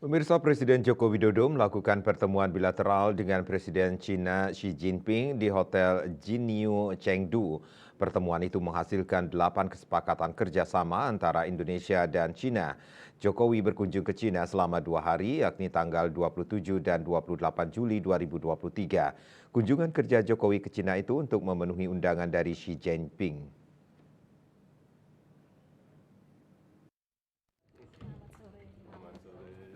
Pemirsa, Presiden Joko Widodo melakukan pertemuan bilateral dengan Presiden China Xi Jinping di Hotel Jinyu Chengdu. Pertemuan itu menghasilkan 8 kesepakatan kerjasama antara Indonesia dan China. Jokowi berkunjung ke China selama 2 hari, yakni tanggal 27 dan 28 Juli 2023. Kunjungan kerja Jokowi ke China itu untuk memenuhi undangan dari Xi Jinping.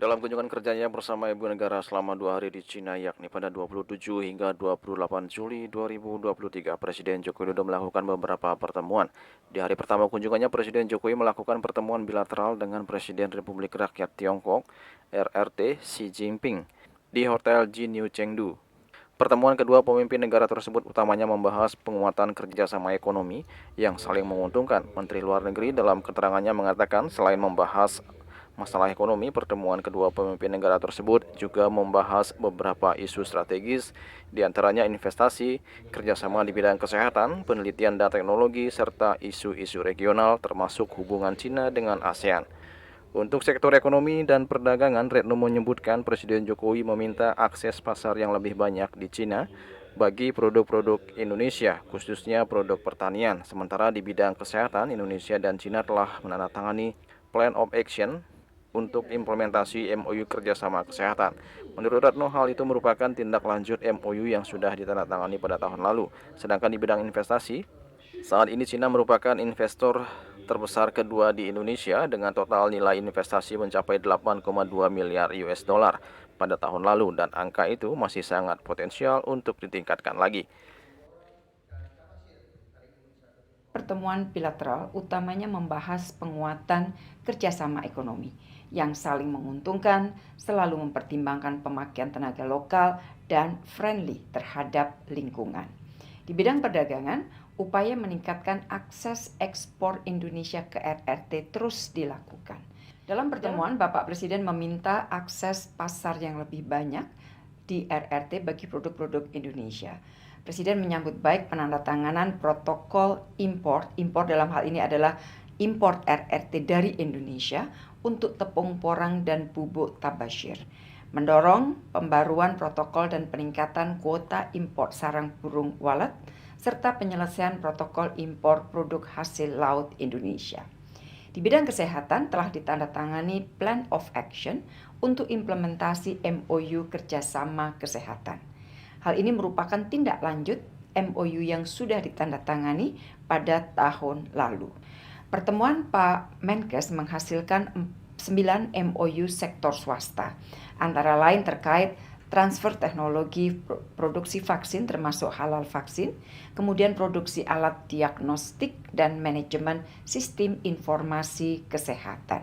Dalam kunjungan kerjanya bersama Ibu Negara selama 2 hari di China, yakni pada 27 hingga 28 Juli 2023, Presiden Joko Widodo melakukan beberapa pertemuan. Di hari pertama kunjungannya, Presiden Jokowi melakukan pertemuan bilateral dengan Presiden Republik Rakyat Tiongkok (RRT) Xi Jinping di Hotel Jinyu Chengdu. Pertemuan kedua pemimpin negara tersebut utamanya membahas penguatan kerjasama ekonomi yang saling menguntungkan. Menteri Luar Negeri dalam keterangannya mengatakan selain membahas masalah ekonomi, pertemuan kedua pemimpin negara tersebut juga membahas beberapa isu strategis, diantaranya investasi, kerjasama di bidang kesehatan, penelitian dan teknologi, serta isu-isu regional termasuk hubungan Cina dengan ASEAN. Untuk sektor ekonomi dan perdagangan, Retno menyebutkan Presiden Jokowi meminta akses pasar yang lebih banyak di Cina bagi produk-produk Indonesia, khususnya produk pertanian. Sementara di bidang kesehatan, Indonesia dan Cina telah menandatangani Plan of Action untuk implementasi MOU kerjasama kesehatan. Menurut Retno, hal itu merupakan tindak lanjut MOU yang sudah ditandatangani pada tahun lalu. Sedangkan di bidang investasi, saat ini Cina merupakan investor terbesar kedua di Indonesia dengan total nilai investasi mencapai 8,2 miliar US dollar pada tahun lalu, dan angka itu masih sangat potensial untuk ditingkatkan lagi. Pertemuan bilateral utamanya membahas penguatan kerjasama ekonomi yang saling menguntungkan, selalu mempertimbangkan pemakaian tenaga lokal, dan friendly terhadap lingkungan. Di bidang perdagangan, upaya meningkatkan akses ekspor Indonesia ke RRT terus dilakukan. Dalam pertemuan, Bapak Presiden meminta akses pasar yang lebih banyak di RRT bagi produk-produk Indonesia. Presiden menyambut baik penandatanganan protokol impor dalam hal ini adalah impor RRT dari Indonesia untuk tepung porang dan bubuk tabasyir, mendorong pembaruan protokol dan peningkatan kuota impor sarang burung walet, serta penyelesaian protokol impor produk hasil laut Indonesia. Di bidang kesehatan telah ditandatangani Plan of Action untuk implementasi MOU kerjasama kesehatan. Hal ini merupakan tindak lanjut MOU yang sudah ditandatangani pada tahun lalu. Pertemuan Pak Menkes menghasilkan 9 MOU sektor swasta, antara lain terkait transfer teknologi produksi vaksin termasuk halal vaksin, kemudian produksi alat diagnostik dan manajemen sistem informasi kesehatan.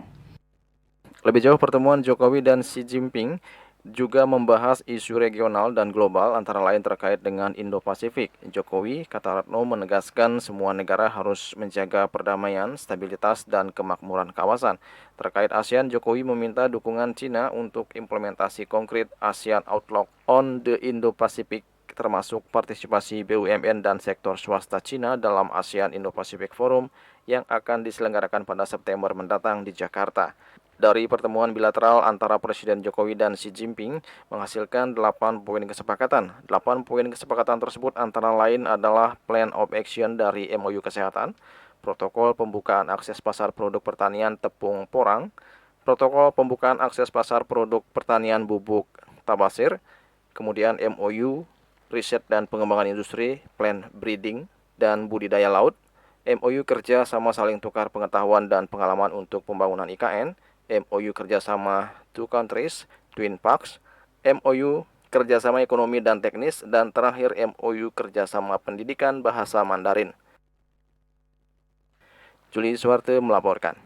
Lebih jauh, pertemuan Jokowi dan Xi Jinping juga membahas isu regional dan global, antara lain terkait dengan Indo-Pasifik. Jokowi, kata Retno, menegaskan semua negara harus menjaga perdamaian, stabilitas, dan kemakmuran kawasan. Terkait ASEAN, Jokowi meminta dukungan Cina untuk implementasi konkret ASEAN Outlook on the Indo-Pacific, termasuk partisipasi BUMN dan sektor swasta Cina dalam ASEAN Indo-Pacific Forum yang akan diselenggarakan pada September mendatang di Jakarta. Dari pertemuan bilateral antara Presiden Jokowi dan Xi Jinping menghasilkan 8 poin kesepakatan. 8 poin kesepakatan tersebut antara lain adalah Plan of Action dari MOU Kesehatan, protokol pembukaan akses pasar produk pertanian tepung porang, protokol pembukaan akses pasar produk pertanian bubuk tabasir, kemudian MOU riset dan pengembangan industri, plan breeding dan budidaya laut, MOU kerja sama saling tukar pengetahuan dan pengalaman untuk pembangunan IKN, MOU kerjasama Two Countries, Twin Parks, MOU kerjasama ekonomi dan teknis, dan terakhir MOU kerjasama pendidikan bahasa Mandarin. Juli Suwarte melaporkan.